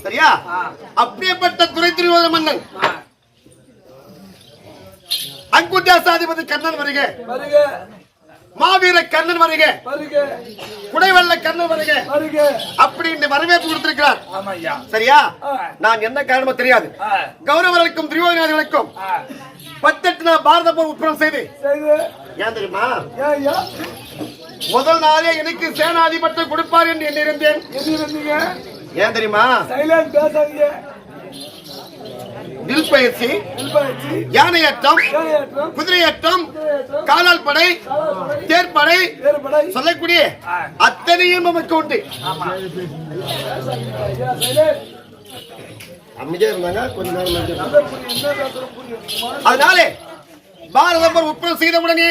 சரியா? அப்படியேப்பட்ட துறை திருவோத மன்னன் அங்குத்தியாசாதிபதி கர்ணன் வருக, மாவீர கர்ணன் வருக, குடைவல்ல கர்ணன் வருக அப்படின்னு வரவேற்பு கொடுத்திருக்கிறார். சரியா? நான் என்ன காரணமோ தெரியாது, கௌரவர்களுக்கும் திரியோதனாதிகளுக்கும் 18 நாள் பாரத போர் உட்புறம் செய்து ஏன் தெரியுமா, முதல் நாளே எனக்கு சேனாதிபட்டம் கொடுப்பார் என்று எண்ணிருந்தேன். ஏன் தெரியுமா, வில் பயிற்சி, யானையேற்றம், குதிரையேற்றம், காலால் படை, தேர்ப்படை சொல்லக்கூடிய அத்தனையும் நமக்கு உண்டு. அமைதியா இருந்தாங்க கொஞ்ச நேரம். அதனாலே பாரதம் உட்புறம் செய்தவுடனே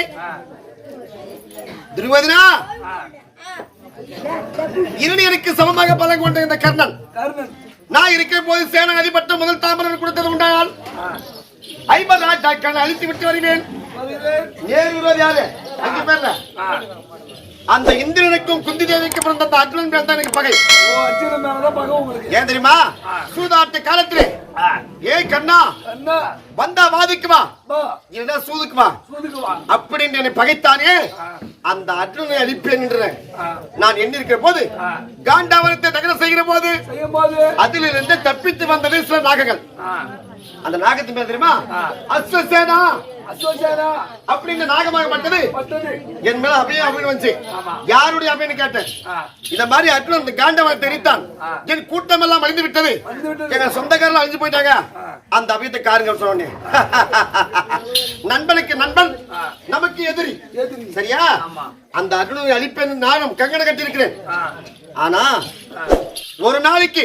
துரியோதனா இரணியருக்கு சமமாக பலம் கொண்ட இந்த கர்ணன் நான் இருக்கிற போது சேனாதிபட்டம் முதல் தாமரம் கொடுத்தது உண்டானால் 50 நாட்கள் அழித்து விட்டு வருவேன். நேர் விரோதி யாரு? 5 பேர்ல அந்த இந்திரனுக்கும் குந்தி தேவிக்கு பிறந்த அந்த அர்ஜுனன் பேர் தான் எனக்கு பகை. ஏன் தெரியுமா, சூதாட்ட காலத்திலே ஏ கண்ணா வந்தா வாதிக்குவா இல்லைன்னா சூதுக்குவா அப்படின்னு என்னை பகைத்தானே, அந்த அர்ஜுனனை அழிப்பேன் என்று நான் எண்ணிருக்கிற போது காண்டாவரத்தை தகனம் செய்கிற போது அதிலிருந்து தப்பித்து வந்தது சில நாகங்கள். அந்த நாகத்தின் பேர் தெரியுமா, அஸ்வசேனா அப்படின்னு நாகமாகப்பட்டது. என் மேல அபயம் அப்படின்னு வந்து யாருடைய அபயன்னு கேட்டேன். இந்த மாதிரி அர்ஜுனன் காண்டவன் தெரிவித்தான். என் கூட்டம் எல்லாம் அழிந்து விட்டது, எங்க சொந்தக்காரர்கள் அழிஞ்சு போயிட்டாங்க. அந்த அபயத்தை காருங்க சொன்னே. நண்பனுக்கு நண்பன் நமக்கு எதிரி. சரியா? அந்த அர்ஜுனனை அழிப்பேன் நானும் கங்கணம் கட்டி இருக்கிறேன். ஆனா ஒரு நாளைக்கு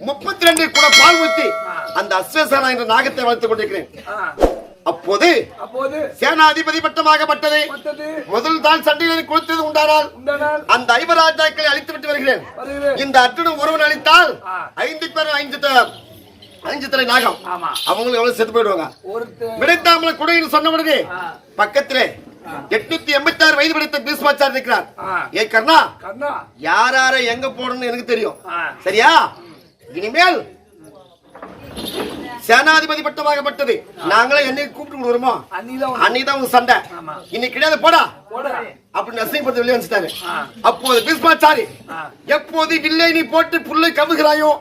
32 கூட பால் ஊத்தி அந்த அஸ்வசேனா என்ற நாகத்தை வளர்த்துக் கொண்டிருக்கிறேன். அப்போது சேனாதிபதி பட்டமாகப்பட்டது முதல் தான் சண்டையில் கொடுத்தது உண்டானால் அந்த 5 ராஜாக்களை அழித்து விட்டு வருகிறேன். இந்த அர்ஜுனன் ஒருவன் அழித்தால் 5 பேர் 5 தலை நாகம் அவங்களுக்கு எவ்வளவு செத்து போயிடுவாங்க. விடைத்தாமல குடையில் சொன்ன உடனே பக்கத்திலே 886 வயது படைத்த பீஷ்மாச்சார் இருக்கிறார். ஏ கர்ணா, யார எங்க போடணும்னு எனக்கு தெரியும். சரியா? இனிமேல் சேனாதிபதி பட்டமாகப்பட்டது நாங்களே என்னைக்கு கூப்பிட்டு வருமோ அன்னைக்குதான் உங்க சண்டை, இன்னைக்கு கிடையாது போடா அப்படின்னு அசிங்கப்பட்டு வெளியே வந்துட்டாரு. அப்போது பீஷ்மாச்சாரி எப்போது வில்லை நீ போட்டு புல்லை கவுகிறாயோ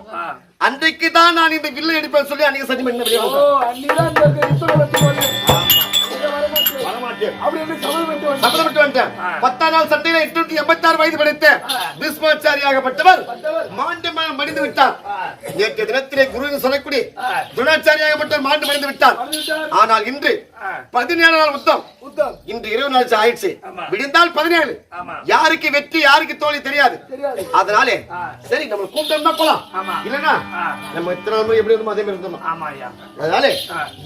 அன்றைக்கு தான் நான் இந்த வில்லை எடுப்பேன் சொல்லி அன்னைக்கு சரி பண்ண வெளியே சண்டையில 886 வயது படைத்த பீஷ்மாச்சாரியாகப்பட்டவர் மாண்டு மடிந்து விட்டார். நேற்று தினத்திலே குரு சொல்லக்கூடிய துரோணாச்சாரியாகப்பட்டவர் மாண்டு மடிந்து விட்டார். ஆனால் இன்று 17 நாள் உத்தம், இன்று 20 நாள் ஆயிடுச்சு. விடிந்தால் 17. யாருக்கு வெற்றி யாருக்கு தோல்வி தெரியாது. அதனாலே சரி நம்ம கூப்பிட்டோம்னா போலாம், இல்லன்னா நம்ம இத்தனை நாள் எப்படி இருந்தோம் அதே மாதிரி இருந்தோம். அதனால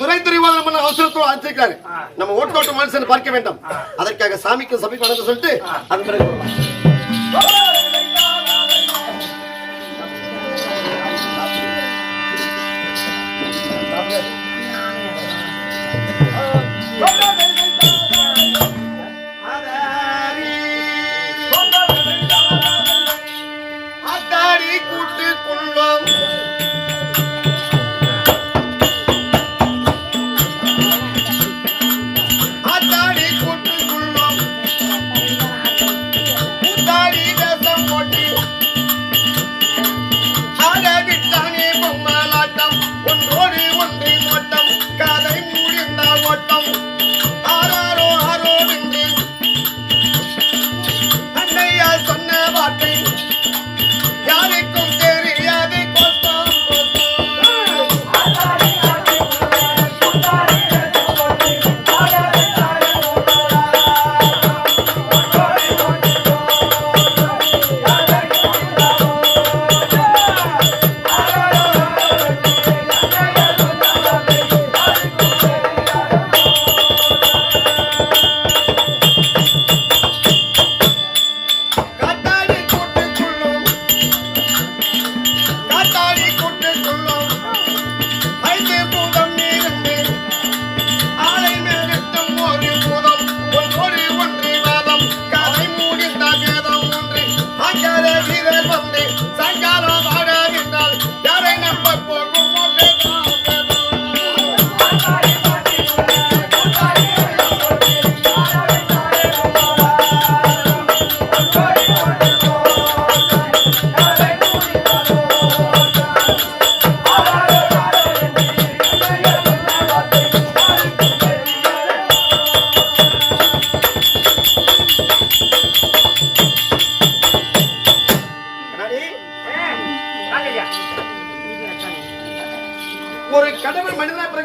துரை துரியோதன அவசரத்தோடு ஆச்சிருக்காரு. நம்ம ஓட்டு ஓட்டு மனுஷன் பார்க்க வேண்டும். அதற்காக சாமிக்கு சபை வணங்க சொல்லிட்டு அதன் பிறகு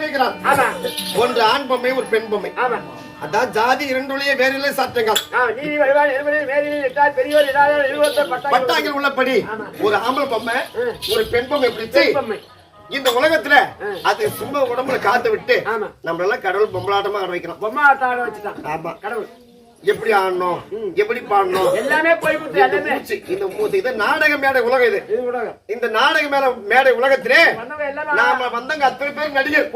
கேட்கிறான். ஒன்று ஆண் பொம்மை, ஒரு பெண் பொம்மை. அதான் ஜாதி இரண்டுடைய வேறில்லை சாற்றங்கள். பட்டாங்கில் உள்ளபடி ஒரு ஆம்பளை பொம்மை, ஒரு பெண் பொம்மை பிடிச்சு இந்த உலகத்துல அது சும்மா உடம்புல காத்து விட்டு நம்ம எல்லாம் கடவுள் பொம்பளாட்டமா ஆட வைக்கிறோம். பொம்மாட்டம் ஆட வச்சுட்டான். ஆமா, கடவுள் எப்படி ஆடணும், எப்படி பாடணும் எல்லாமே போய் இது நாடக மேடை உலகம். இது இந்த நாடக மேடை உலகத்திலே நாம வந்தவங்க அத்தனை பேர் நடிகர்.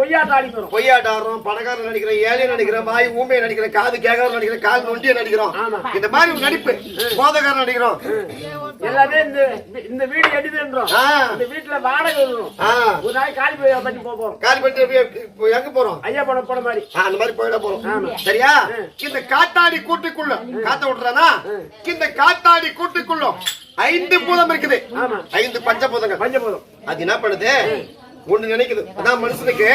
பொய்யாட்ட ஆடுறோம், பணக்காரன் நடிக்கிறோம், ஏழை நடிக்கிறோம், வாய் ஊமையை நடிக்கிறோம், காது கேட்கார நடிக்கிறோம், கால் நொண்டிய நடிக்கிறோம். இந்த மாதிரி ஒரு நடிப்பு போதகாரன் நடிக்கிறோம். எல்லாமே இந்த வீடு எடுத்துன்றோம். இந்த வீட்டுல வாடகை ஒரு நாள் காலி பண்ணி போறோம். காலி பண்ணிட்டு எங்க போறோம்? ஐயா போன மாதிரி அந்த மாதிரி போயிட போறோம். சரியா? இந்த காத்தாடி கூட்டுக்குள்ள காத்த விட்டுறானா? இந்த காத்தாடி கூட்டுக்குள்ள 5 பூதம் இருக்குது. 5 பஞ்சபூதங்கள். அது என்ன பண்ணுது? ஒண்ணு நினைக்குது. அதான் மனுஷனுக்கு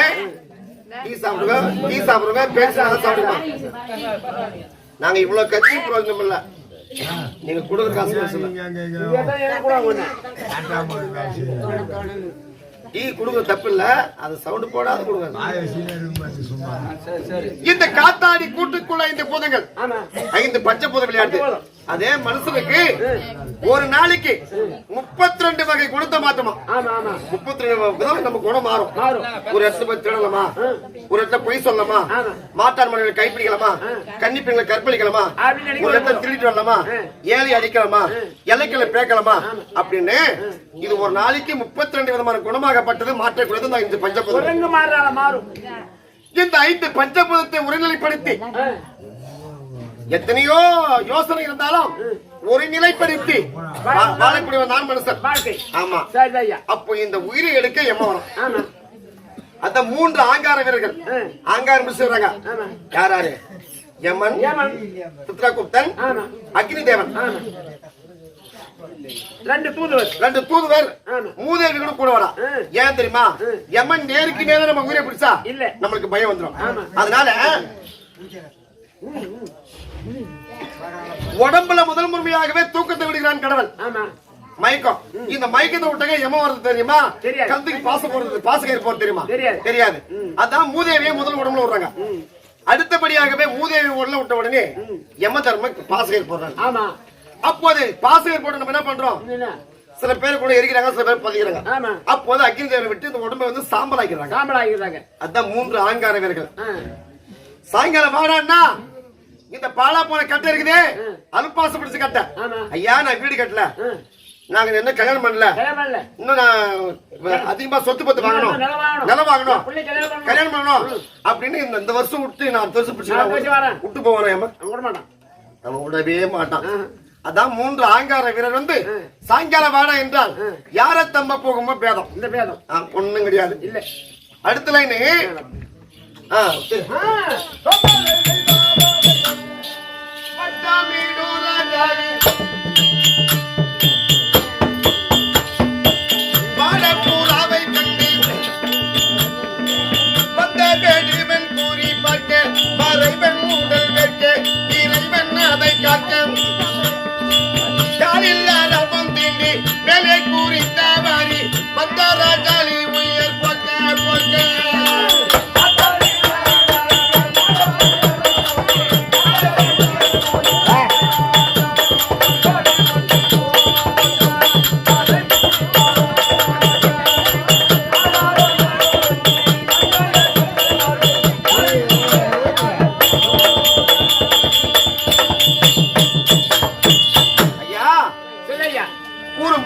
டீ சாப்பிடுவேன் பேச சாப்பிடுவேன். நாங்க இவ்வளவு கட்சி பிரயோஜனம் இல்ல. நீங்க கொடுக்குற காசு டீ கொடுக்குற தப்பு இல்ல, அது சவுண்ட் போடாத கொடுங்க. இந்த காத்தாடி கூட்டுக்குள்ள 5 பூதங்கள், 5 பஞ்சபூத விளையாட்டு. அதே மனுஷனுக்கு ஒரு நாளைக்கு 32 வகை குணத்தை மாற்றமா. 32 நம்ம குணம் மாறும். ஒரு இடத்துல போய் திருடலாமா, ஒரு இடத்துல பொய் சொல்லலாமா, மாட்டான் மனிதனை கைப்பிடிக்கலாமா, கன்னி பெண்களை கற்பழிக்கலாமா, ஒரு இடத்துல திருடிட்டு வரலாமா, ஏழை அடிக்கலாமா, எல்லைக்களை பேக்கலாமா அப்படின்னு இது ஒரு நாளைக்கு 32 விதமான குணமாகப்பட்டது மாற்றக்கூடியது இந்த பஞ்சபூதம். இந்த 5 பஞ்சபூதத்தை ஒருநிலைப்படுத்தி எத்தனையோ யோசனை இருந்தாலும் ஒரு நிலைப்படுத்தி வாழக்கூடிய நான் மனுஷன். ஆமா, அப்போ இந்த உயிரை எடுக்க எம்ம வரும். அந்த 3 ஆங்கார வீரர்கள் ஆங்காரம் பிடிச்சுறாங்க. யாராரு? யமன், சித்ரகுப்தன், அக்னி தேவன். 2 தூதுவர் மூதேவி கூட வரா. ஏன் தெரியுமா? யமன் நேருக்கு நேரம் நம்ம உயிரை பிடிச்சா நம்மளுக்கு பயம் வந்துடும். அதனால உடம்புல முதல் முறையாகவே தூக்கத்தை விடுகிறான் கடவுள். மயக்கம். இந்த மயக்கத்தை விட்டாங்க எம வருது தெரியுமா? கந்துக்கு பாசகயிறு போறது தெரியுமா? தெரியாது. அதான் மூதேவியை முதல் உடம்புல விடுறாங்க. அடுத்தபடியாகவே மூதேவி உடல விட்ட உடனே யம தர்ம பாசகயிறு போடுறாங்க. அப்போது பாசகயிறு போட்டு நம்ம என்ன பண்றோம்? சில பேர் கூட எரிக்கிறாங்க, சில பேர் பதிக்கிறாங்க. அப்போது அக்னி தேவனை விட்டு இந்த உடம்பை வந்து சாம்பல் ஆக்கிறாங்க. அதான் 3 ஆங்கார வீரர்கள். சாயங்காலம் வாடான்னா இந்த பாலா போன கட்டை இருக்குது, அலுப்பாச பிடிச்ச கட்டை. ஐயா நான் வீடு கட்டல, நாங்க என்ன கல்யாணம் பண்ணல, இன்னும் நான் அதிகமா சொத்து பத்து வாங்கணும், நிலம் வாங்கணும், கல்யாணம் பண்ணணும் அப்படின்னு இந்த வருஷம் விட்டு நான் வருஷம் பிடிச்சு விட்டு போவான். நம்ம விடவே மாட்டான். அதான் 3 ஆங்கார வீரர் வந்து சாயங்கால வாடா என்றால் யார தம்ப போகுமோ பேதம். இந்த பேதம் ஒண்ணும் கிடையாது. இல்ல அடுத்த லைனு வாடப்பூராவை கண்டு வந்த வேடுவன் கூறி பார்க்க மறைவன் உடல் வைக்க இறைவன் அதை காக்க காலில்லாத பொந்திண்டி மேலே கூறி தாவாரி வந்த ராஜாலி உயர் போக்க போக்க.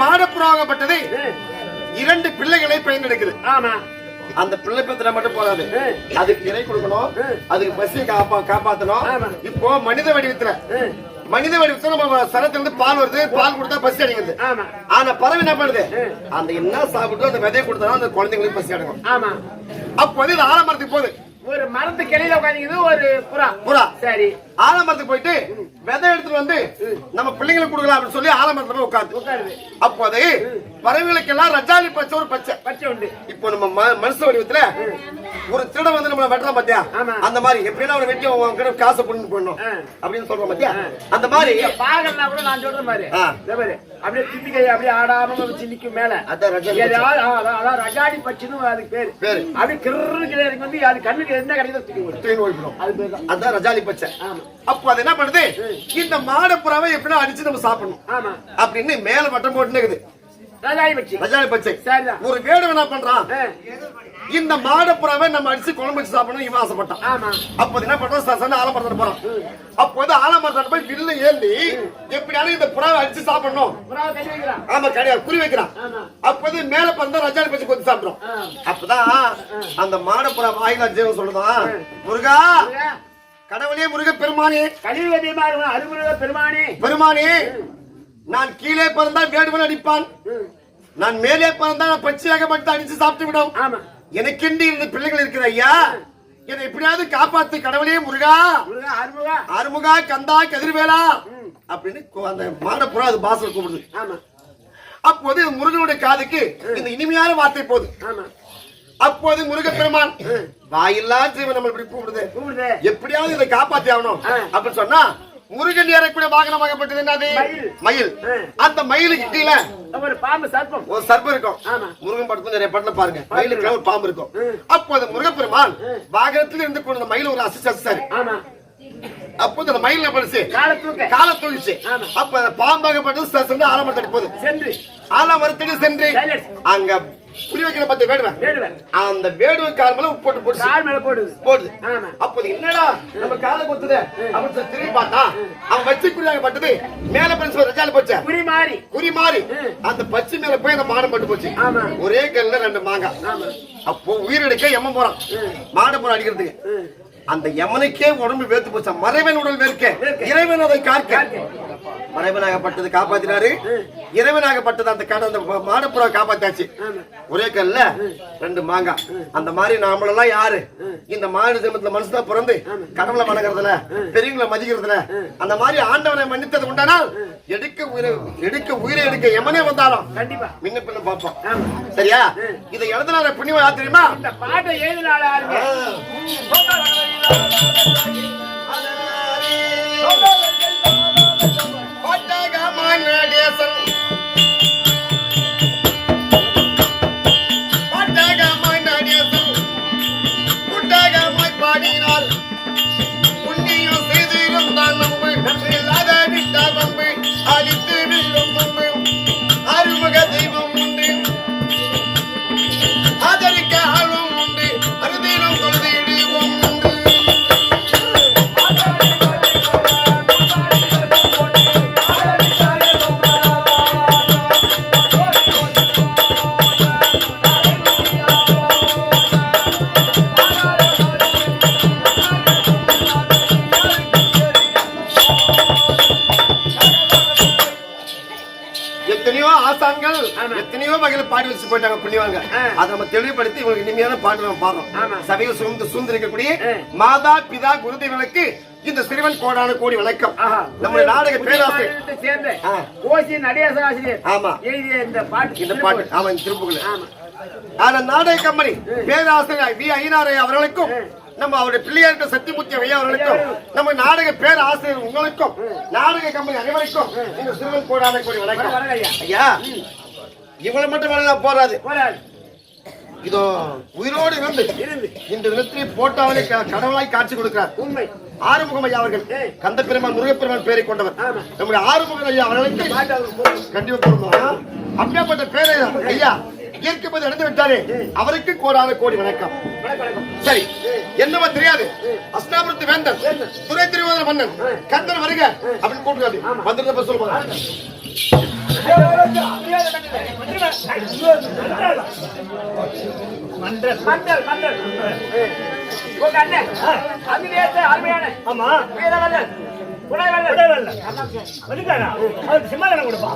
மாடப்புறாகப்பட்டது 2 பிள்ளைகளை பயனெடுக்குது. அந்த பிள்ளை பத்திர மட்டும் போதாது, அதுக்கு இறை கொடுக்கணும், அதுக்கு பசி காப்பாத்தணும். இப்போ மனித வடிவத்துல நம்ம சரத்திலிருந்து பால் வருது, பால் கொடுத்தா பசி அடிக்குது. ஆனா பறவை என்ன பண்ணுது? அந்த என்ன சாப்பிட்டு அந்த விதையை கொடுத்தா அந்த குழந்தைங்களுக்கு பசி அடங்கும். அப்போ இது ஆலமரத்துக்கு போகுது. ஒரு மரத்து கிளையில உட்காந்து ஒரு புறா சரி ஆலமரத்துக்கு போயிட்டு விதை எடுத்துட்டு வந்து நம்ம பிள்ளைங்களுக்கு கொடுக்கலாம் அப்படின்னு சொல்லி ஆலமரத்துல உட்காந்து அப்போது பறவைகளுக்கு எல்லாம் ரஜாலி பச்சை ஒரு பச்சை உண்டு. இப்போ நம்ம மனுஷ வடிவத்துல ஒரு திருட வந்து நம்மள வெட்டலாம் பாத்தியா அந்த மாதிரி எப்படின்னா அவனை வெட்டி அவன் கிட்ட காசை புடிச்சு போடணும் அப்படின்னு சொல்றோம் பாத்தியா அந்த மாதிரி பாகல்னா கூட நான் சொல்ற மாதிரி அப்படியே திட்டிக்கை அப்படியே ஆடாம வச்சு நிக்கும் மேல அதான் ரஜாடி பச்சுன்னு அதுக்கு பேரு அப்படியே கிருக்கிலே வந்து அது கண்ணுக்கு என்ன கிடைக்குதோ அதான் ரஜாடி பச்சை அப்போ அது என்ன பண்ணுது இந்த மாடப்புறாவை எப்படின்னா அடிச்சு நம்ம சாப்பிடணும் அப்படின்னு மேல வட்டம் போட்டு இருக்குது ரஜாடி பச்சை ஒரு வேடு என்ன பண்றான் இந்த மாடப்புறாவை நம்ம அடிச்சு குழம்பு வச்சு சாப்பிடணும் இவன் ஆசைப்பட்டான் அப்போ என்ன பண்றோம் ஆலமரத்தை போறான் அப்போது ஆலமரத்தை போய் வில்ல ஏந்தி எப்படியாலும் இந்த புறாவை அடிச்சு சாப்பிடணும் ஆமா கிடையாது குறி வைக்கிறான் அப்போது மேல பறந்தா ரஜாடி பச்சை கொத்தி சாப்பிடுறோம் அப்பதான் அந்த மாடப்புறா வாயிலா ஜீவன் சொல்லுதான் முருகா கடவுளே முருக பெருமானே பெருமானே நான் கீழே பிறந்தால் வேடுவன் அடிப்பான் நான் மேலே பிறந்தால் பச்சையாக மட்டும் அடிச்சு சாப்பிட்டு விடும் எனக்கென்று இருந்த பிள்ளைகள் இருக்கிற ஐயா என்னை எப்படியாவது காப்பாத்து கடவுளே முருகா அருமுகா கந்தா கதிர்வேலா அப்படின்னு அந்த மாடப்புறா அது பாசல் கூப்பிடுது அப்போது முருகனுடைய காதுக்கு இந்த இனிமையான வார்த்தை போகுது அப்போது முருக பெருமான் வாயில்லா ஜீவன் நம்ம இப்படி கூப்பிடுது எப்படியாவது இதை காப்பாத்தி ஆகணும் அப்படின்னு சொன்னா முருகன் ஏறக்கூடிய வாகனமாகப்பட்டது என்னது மயில் அந்த மயிலுக்கு கீழே ஒரு பாம்பு சர்ப்பம் ஒரு சர்ப்பம் இருக்கும் முருகன் படத்துல நிறைய படத்துல பாருங்க மயிலுக்கு ஒரு பாம்பு இருக்கும் அப்போது முருகப்பெருமான் வாகனத்தில் இருந்து கொண்டு மயில் ஒரு அசிச்சாரு அப்போ அந்த மயில் படிச்சு கால தூக்கிச்சு அப்ப பாம்பாகப்பட்டது ஆலமரத்தடி போகுது ஆலமரத்தடி சென்று அங்க புளி வைக்கிற பத்தி வேடுவேன் அந்த வேடுவை கால் மேல உப்பு போட்டு போடுது அப்போது என்னடா நம்ம காலை கொத்துது அப்படின்னு திரும்பி பார்த்தா அவன் வச்சு குறியாக பட்டது மேல பரிசு ரஜால போச்சு குறி மாறி அந்த பச்சை மேல போய் அந்த மாடம் பட்டு போச்சு ஒரே கல்ல 2 மாங்காய் அப்போ உயிரெடுக்க எம்ம போறான் மாடம் போற அடிக்கிறதுக்கு அந்த யமனுக்கே உடம்பு வேர்த்து போச்சா மறைவன் உடல் வேர்க்க இறைவன் அதை காக்க மறைவனாகப்பட்டது காப்பாத்தினாரு இறைவனாகப்பட்டது அந்த கடை அந்த மாடப்புறா காப்பாத்தாச்சு ஒரே கல்ல 2 மாங்காய் அந்த மாதிரி நாமளெல்லாம் யாரு இந்த மாடு ஜென்மத்துல மனுஷனா பிறந்து கடவுளை வணங்குறதுல பெரியவங்களை மதிக்கிறதுல அந்த மாதிரி ஆண்டவனை மன்னித்தது உண்டானால் எடுக்க உயிரை எடுக்க எமனே வந்தாலும் கண்டிப்பா முன்ன பின்ன பார்ப்போம் சரியா இதை எழுதினார புண்ணியம் யார் தெரியுமா இந்த பாட்டை எழுதினால பாடினார் புண்ணியம் செய்திருந்தான் நம்பு இல்லாத விட்டா நம்பு அழித்து வில்லும் நம்பு அருமுக தெய்வம் உண்டு ஆதரிக்க ஆளும் உண்டு அறுதியிலும் கொள்கையிடுவோம் உண்டு எத்தனையோ வகையில பாடி வச்சு போயிட்டாங்க புண்ணியவாங்க அதை நம்ம தெளிவுபடுத்தி இவங்களுக்கு இனிமையான பாட்டு நம்ம பாடுறோம் சபையில் சூழ்ந்திருக்கக்கூடிய மாதா பிதா குருதேவனுக்கு இந்த சிறுவன் கோடான கோடி வணக்கம் நம்முடைய நாடக பேராசிரியர் சேர்ந்த ஓசி நடேசாசிரியர் ஆமா எழுதிய இந்த பாட்டு ஆமா திருப்புகள் ஆனா நாடக கம்பெனி பேராசிரியர் வி ஐநாரை அவர்களுக்கும் நம்ம அவருடைய பிள்ளையார்கிட்ட சத்தியமூர்த்தி ஐயா அவர்களுக்கும் நம்ம நாடக பேர் ஆசிரியர் உங்களுக்கும் நாடக கம்பெனி அனைவருக்கும் இந்த சிறுவன் கோடான கோடி வணக்கம் ஐயா இவங்களை மட்டும் வேலை போறாது இதோ உயிரோடு இருந்து இந்த விதத்திலே போட்டாவலே கடவுளாய் காட்சி கொடுக்கிறார் உண்மை ஆறுமுகம் ஐயா அவர்கள் கந்த பெருமான் முருகப்பெருமான் பேரை கொண்டவர் நம்முடைய ஆறுமுகம் ஐயா அவர்களுக்கு கண்டிப்பா போடுவோம் அப்படியாப்பட்ட பேரை ஐயா இயற்கை போது நடந்து விட்டாரே அவருக்கு கோடான கோடி வணக்கம் சரி என்னவா தெரியாது அஸ்தாபுரத்து வேந்தன் துறை திருவாதிர மன்னன் கந்தன் வருக அப்படின்னு கூப்பிடாது வந்துருந்த சொல்லுவாங்க சிம்மாதனம் கொடுப்பா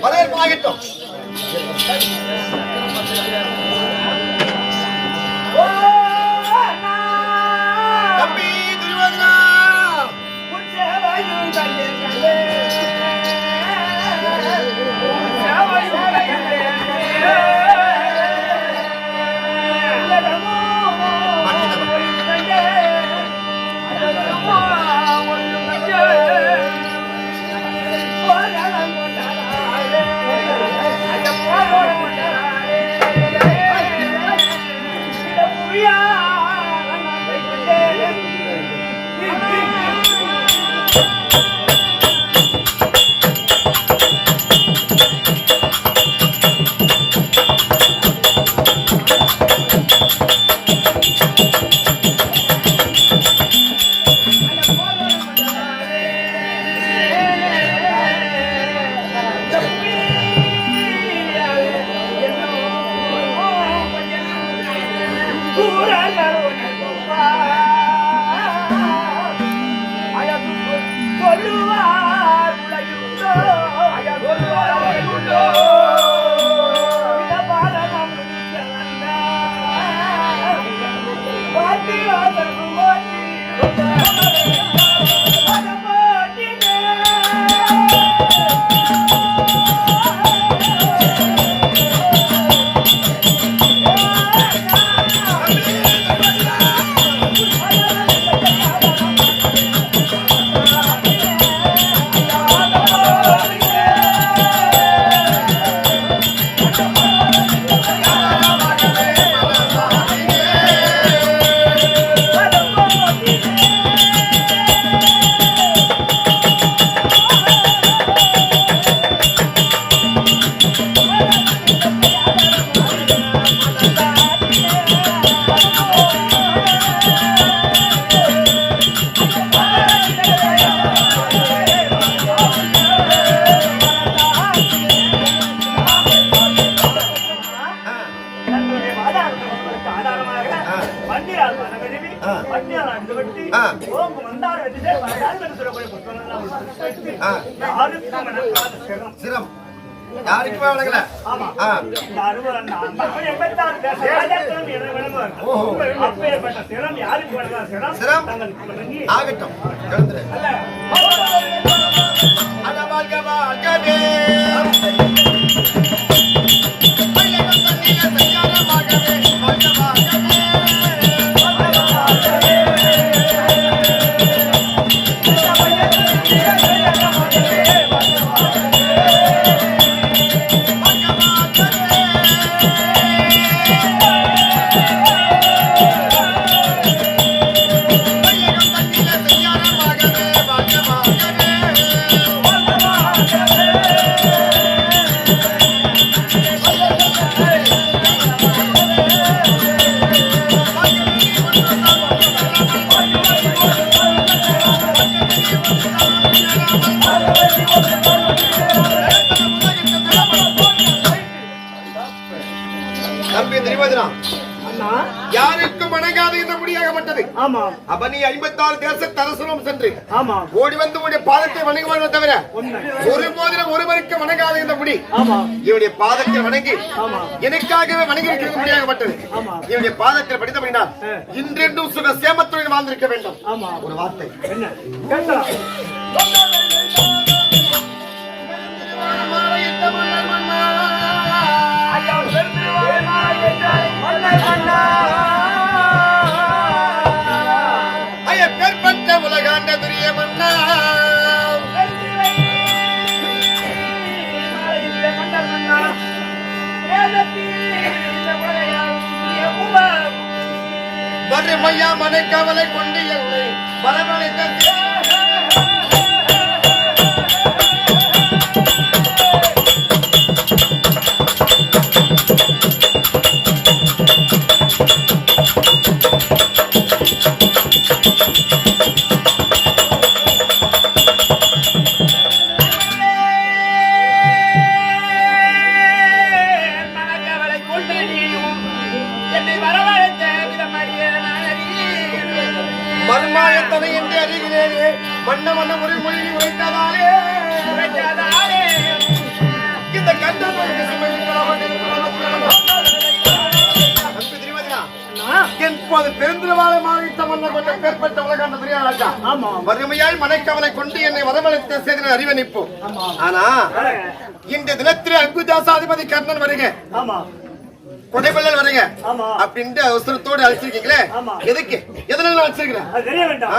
வரவேற்பாகட்டும் தம்பி துரியோதனா சிரம் யாருக்குமே வழங்கல. சிரம் ஆகட்டும். யாருக்கும் வணங்காத இந்த முடியாகப்பட்டது. அப்ப நீ 56 தேசத்தரசனம் சென்று ஓடி வந்து உடைய பாதத்தை வணங்குவார்கள் தவிர ஒரு போதிலும் ஒருவருக்கு வணங்காத இந்த முடி இவருடைய பாதத்தை வணங்கி எனக்காகவே வணங்கி இருக்கிறது முடியாகப்பட்டது. இவருடைய பாதத்தில் படித்தபடினால் இன்றென்றும் சுக சேமத்துடன் வாழ்ந்திருக்க வேண்டும். ஒரு வார்த்தை பேர்பட்ட உலகாண்ட துரிய மன்னா வறுமையா மனை கவலை கொண்டு என்னை வரவழைத்த மர்மாயத்தனை என்று அறிகிறேனே வண்ண வண்ண ஒரு மொழி உரைத்ததாலே இந்த வறுமையாய் மனைக்கவலை கொண்டு என்னை வரவழைத்த செய்தி அறிவனிப்போம். ஆனா இந்த தினத்திலே அங்குதாசாதிபதி கர்ணன் வருக கொடைப்பள்ளல் வருங்க அப்படின்ட்டு அவசரத்தோடு அழைச்சிருக்கீங்களே, எதுக்கு எதனால அழைச்சிருக்கிறேன் தெரிய வேண்டாம்.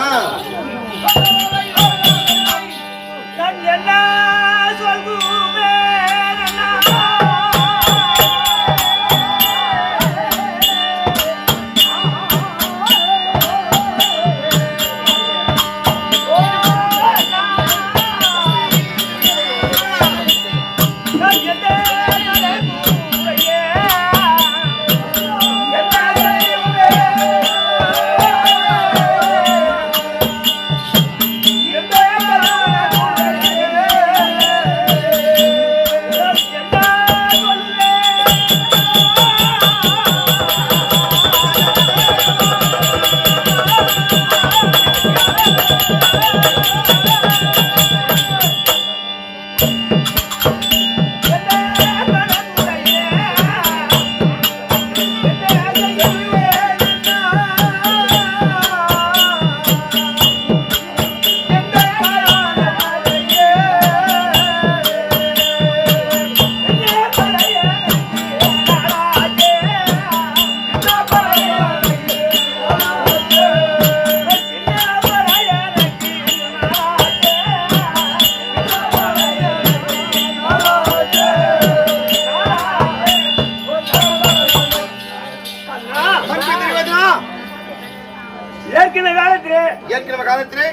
ஏற்கனவே காலத்திலே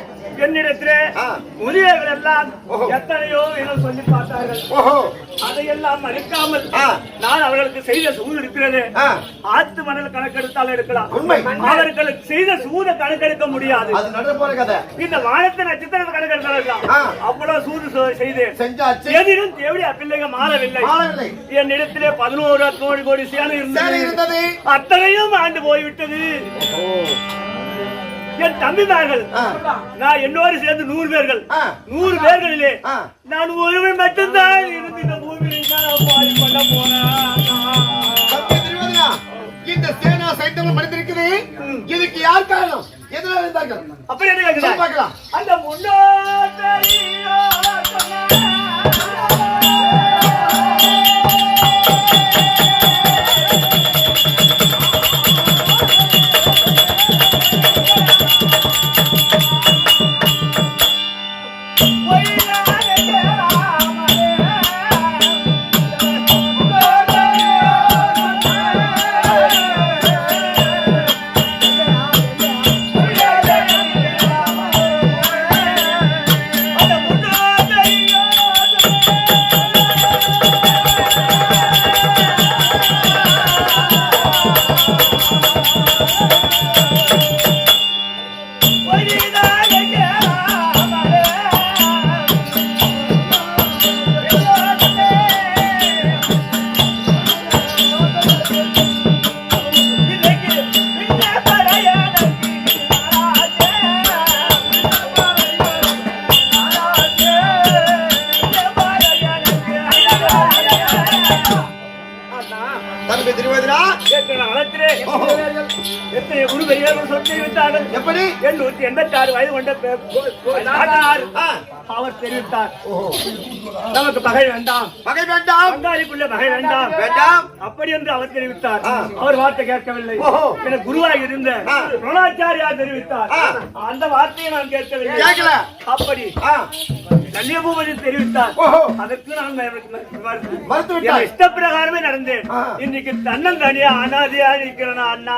என்னிடத்திலே முதியவர்கள் எல்லாம் எத்தனையோ என சொல்லி பார்த்தார்கள். அதையெல்லாம் மறுக்காமல் நான் அவர்களுக்கு செய்த சூது இருக்கிறது. ஆத்து மணல் கணக்கெடுத்தால் எடுக்கலாம், அவர்களுக்கு செய்த சூத கணக்கெடுக்க முடியாது. இந்த வானத்தை நட்சத்திர கணக்கெடுத்தால் அவ்வளவு சூது செய்தேன். எதிரும் தேவையா பிள்ளைங்க மாறவில்லை. என்னிடத்திலே 11 கோடி சேனை இருந்தது, அத்தனையும் ஆண்டு போய்விட்டது. என் தம்பிமார்கள் நான் என்னோடு சேர்ந்து 100 பேர்கள். 100 பேர்களிலே நான் ஒருவன் மட்டும்தான் இருந்து இந்த பூமியில் பண்ண போனேன். இந்த சேனா சைத்தவன் மனிதருக்குது. இதுக்கு யார் காரணம்? எதனால இருந்தார்கள்? அப்படி என்ன பார்க்கலாம். அந்த முன்னோட்டை எப்படி 886 வயது கொண்ட அவர் தெரிவித்தார். நமக்கு பகை வேண்டாம், பகை வேண்டாம், பங்காளிக்குள்ள பகை வேண்டாம் வேண்டாம் அப்படி என்று அவர் தெரிவித்தார். அவர் வார்த்தை கேட்கவில்லை. எனக்கு குருவாக இருந்த துரோணாச்சாரியார் தெரிவித்தார். அந்த வார்த்தையை நான் கேட்கவில்லை. அப்படி கன்னியபூபதி தெரிவித்தார். அதற்கு நான் இஷ்ட பிரகாரமே நடந்தேன். இன்னைக்கு தன்னந்தனியா அனாதையா இருக்கிறேன் அண்ணா.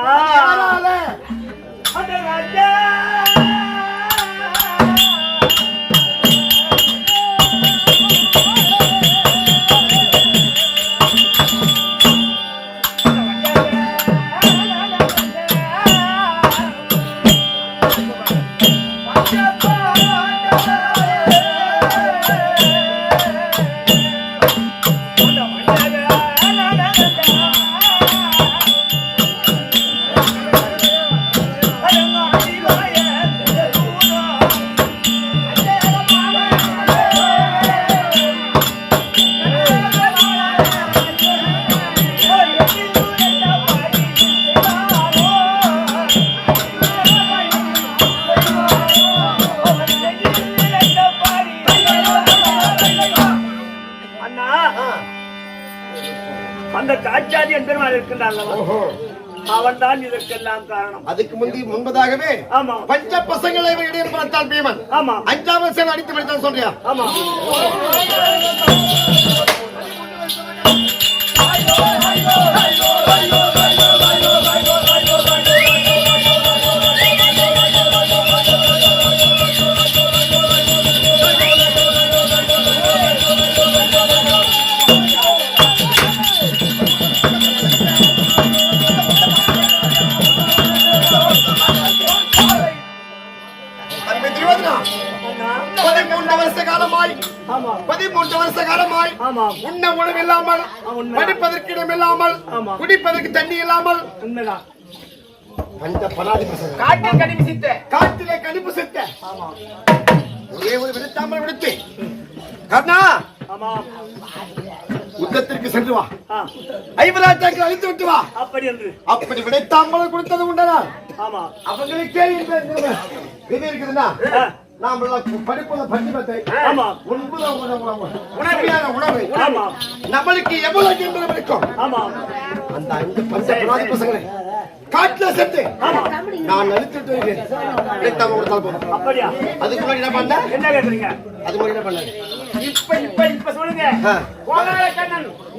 அந்த காட்சாதி என்பெருமாள் இருக்கின்றான், அவன் தான் இதற்கெல்லாம் காரணம். அதுக்கு முன்பதாகவே பஞ்ச பசங்களை இடையில் பார்த்தால் பீமன் 5ஆவது சேனை அடித்து படித்தான் சொல்றியா? ஆமா. உண்ண உணவு இல்லாமல், படிப்பதற்கு இடம் இல்லாமல், குடிப்பதற்கு தண்ணி இல்லாமல், காட்டிலே கணிப்பு சித்த ஒரே ஒரு விடுத்தாமல் விடுத்து கர்ணா யுத்தத்திற்கு சென்று வா, 50 ராஜாக்கள் அழித்து விட்டு வா. அப்படி விடைத்தாமல் கொடுத்தது உண்டனா? அவங்களுக்கே இது இருக்குதுன்னா நாம் படிப்பது பஞ்சமத்தை உணவு நம்மளுக்கு எவ்வளவு என்பது இருக்கும். அந்த 5 பஞ்ச பசங்களை காட்டுல சென்று நான் அழித்துட்டு வருகிறேன். அதுக்கு முன்னாடி என்ன பண்ண? என்ன கேக்குறீங்க? அதுக்கு முன்னாடி என்ன பண்ண? இப்ப சொல்லுங்க.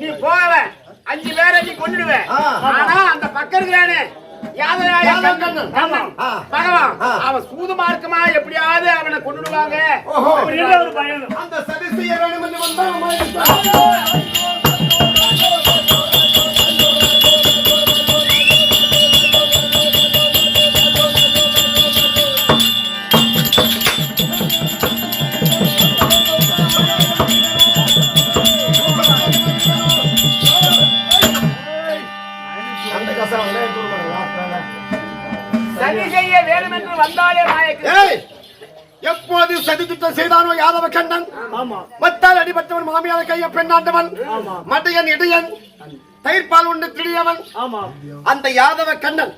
நீ போவ 5 பேரை நீ கொண்டுடுவேன். ஆனா அந்த பக்கம் இருக்கிறானே யாதவ கண்ணன். ஆமா. பகவான் அவன் சூதுமார்க்கமா எப்படியாவது அவனை கொன்னுடுவாங்க அப்படின்ற ஒரு பயம். அந்த சதி செய்ய வேண்டும் என்று வந்தால் சதி செய்ய வேண்டும் என்று வந்தாலே எப்போது சதி திட்டம் செய்தானோ யாதவ கண்ணன் மத்தால் அடிபட்டவன் மாமியார கைய பெண்ணாண்டவன் மடையன் இடையன் தயிர்பால் உண்டு திடியவன் அந்த யாதவ கண்ணன்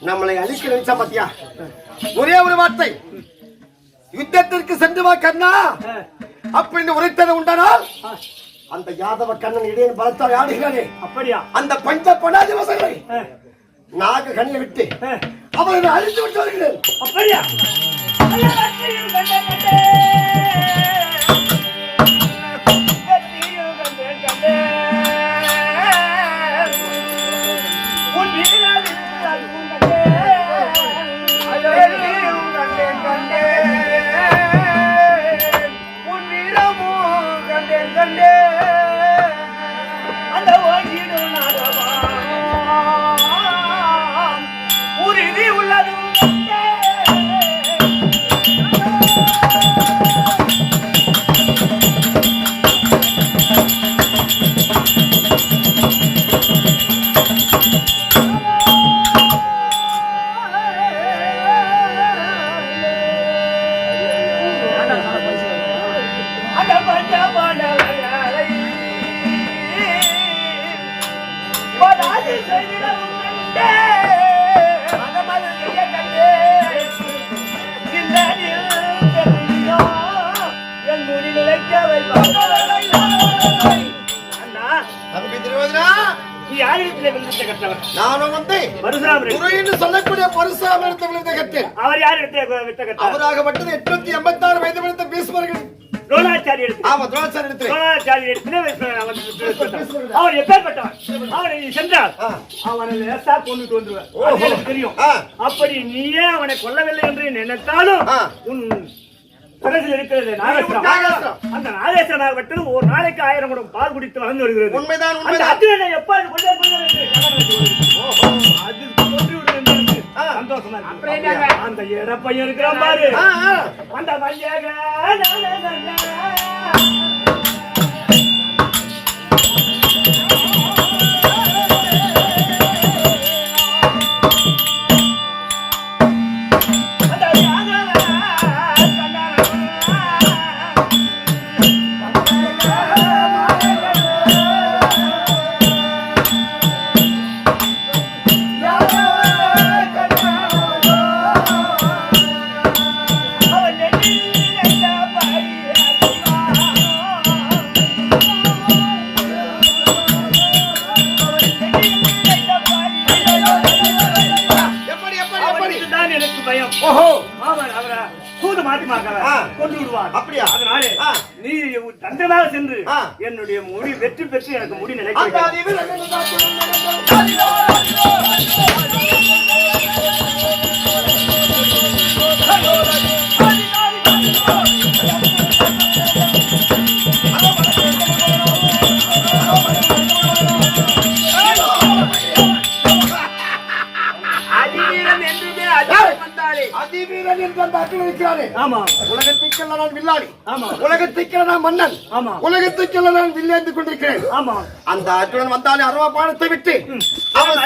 நம்மளை அழிக்க நினைச்சா பாத்தியா ஒரே ஒரு வார்த்தை யுத்தத்திற்கு சென்று வா கண்ணா அப்படின்னு உரைத்தது உண்டானால் அந்த யாதவ கண்ணன் இடையன் பலத்தால் ஆடுகிறானே அப்படியா அந்த பஞ்ச பொடாதி வசங்களை நாக கண்ணியை விட்டு அவரை அழித்து விட்டு வருகிறேன் அப்படியா நானும் வந்து சொல்லக்கூடிய பரசுராமரிடத்தில் விழுந்த கட்டேன். அவர் யார் அவராகப்பட்டது 886 வயது விழுந்த பீஷ்மர்கள் அவர் எப்பேற்பட்டவர் அவனை சென்றால் அவனை லேசா கொண்டுட்டு வந்துருவார் தெரியும். அப்படி நீயே அவனை கொல்லவில்லை என்று நினைத்தாலும் உன் படத்தில் இருக்கிறது நாகேஸ்வரம். அந்த நாகேஸ்வரனாகப்பட்டது ஒரு நாளைக்கு 1000 குடம் பால் குடித்து வளர்ந்து வருகிறது. உண்மைதான். சந்தோஷமா அந்த இடப்பையன் இருக்கிறான் பாரு அந்த பையன் தந்திரமாக சென்று என்னுடைய முடி வெற்றி பெற்று எனக்கு முடி நிலைக்க அதிவீரன் என்று அந்த அர்த்தம் இருக்கிறானே. உலகத்திற்கெல்லாம் நான் வில்லாடி, உலகத்திற்கெல்லாம் நான் மன்னன், உலகத்திற்கெல்லாம் நான் வில்லேந்து கொண்டிருக்கிறேன். அந்த அர்ஜுனன் வந்தாலே அரவ பாடத்தை விட்டு அவன்